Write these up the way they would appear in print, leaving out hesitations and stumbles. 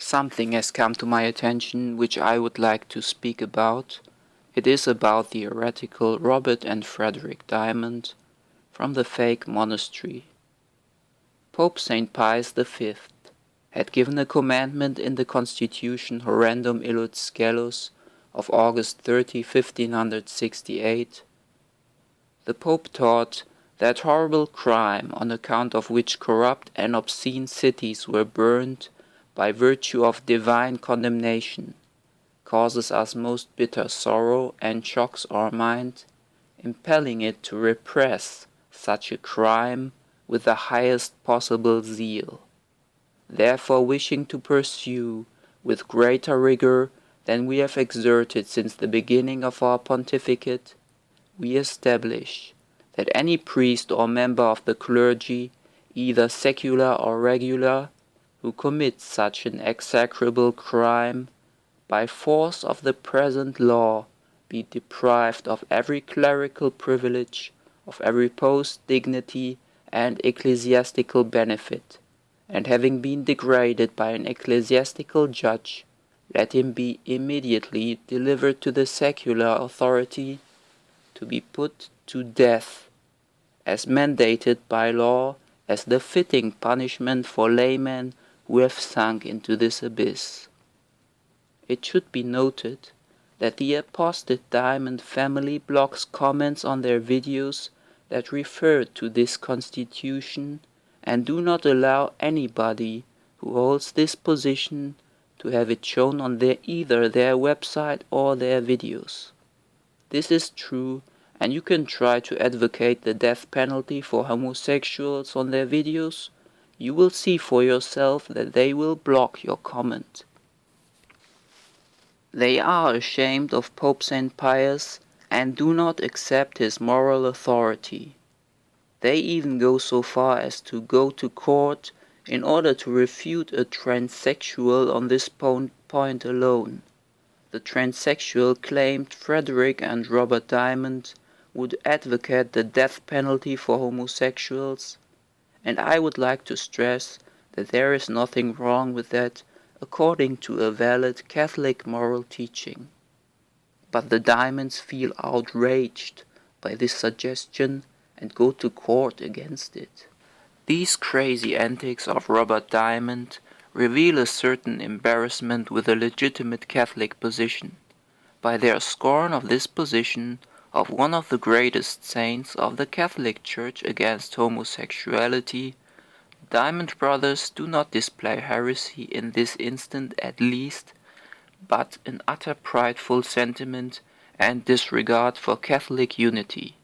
Something has come to my attention which I would like to speak about. It is about the heretical Robert and Frederick Dimond from the fake monastery. Pope Saint Pius V had given a commandment in the constitution Horrendum Illud Scelus of August 30, 1568. The Pope taught that horrible crime on account of which corrupt and obscene cities were burned by virtue of divine condemnation, causes us most bitter sorrow and shocks our mind, impelling it to repress such a crime with the highest possible zeal. Therefore, wishing to pursue with greater rigor than we have exerted since the beginning of our pontificate, we establish that any priest or member of the clergy, either secular or regular, who commits such an execrable crime, by force of the present law be deprived of every clerical privilege, of every post, dignity, and ecclesiastical benefit, and having been degraded by an ecclesiastical judge, let him be immediately delivered to the secular authority to be put to death, as mandated by law as the fitting punishment for laymen who have sunk into this abyss. It should be noted that the apostate Dimond family blocks comments on their videos that refer to this constitution and do not allow anybody who holds this position to have it shown on either their website or their videos. This is true, and you can try to advocate the death penalty for homosexuals on their videos. You will see for yourself that they will block your comment. They are ashamed of Pope Saint Pius and do not accept his moral authority. They even go so far as to go to court in order to refute a transsexual on this point alone. The transsexual claimed Frederick and Robert Dimond would advocate the death penalty for homosexuals, and I would like to stress that there is nothing wrong with that according to a valid Catholic moral teaching. But the Dimonds feel outraged by this suggestion and go to court against it. These crazy antics of Robert Dimond reveal a certain embarrassment with a legitimate Catholic position, by their scorn of this position of one of the greatest saints of the Catholic Church against homosexuality. Dimond brothers do not display heresy in this instant at least, but an utter prideful sentiment and disregard for Catholic unity.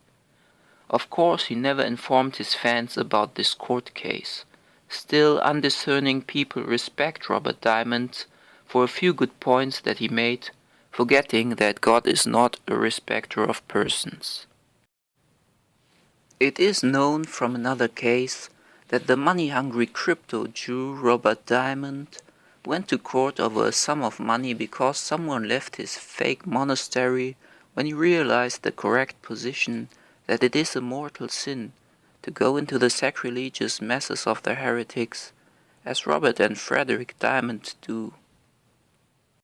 Of course, he never informed his fans about this court case. Still, undiscerning people respect Robert Dimond for a few good points that he made, forgetting that God is not a respecter of persons. It is known from another case that the money-hungry crypto Jew Robert Dimond went to court over a sum of money because someone left his fake monastery when he realized the correct position that it is a mortal sin to go into the sacrilegious masses of the heretics, as Robert and Frederick Dimond do.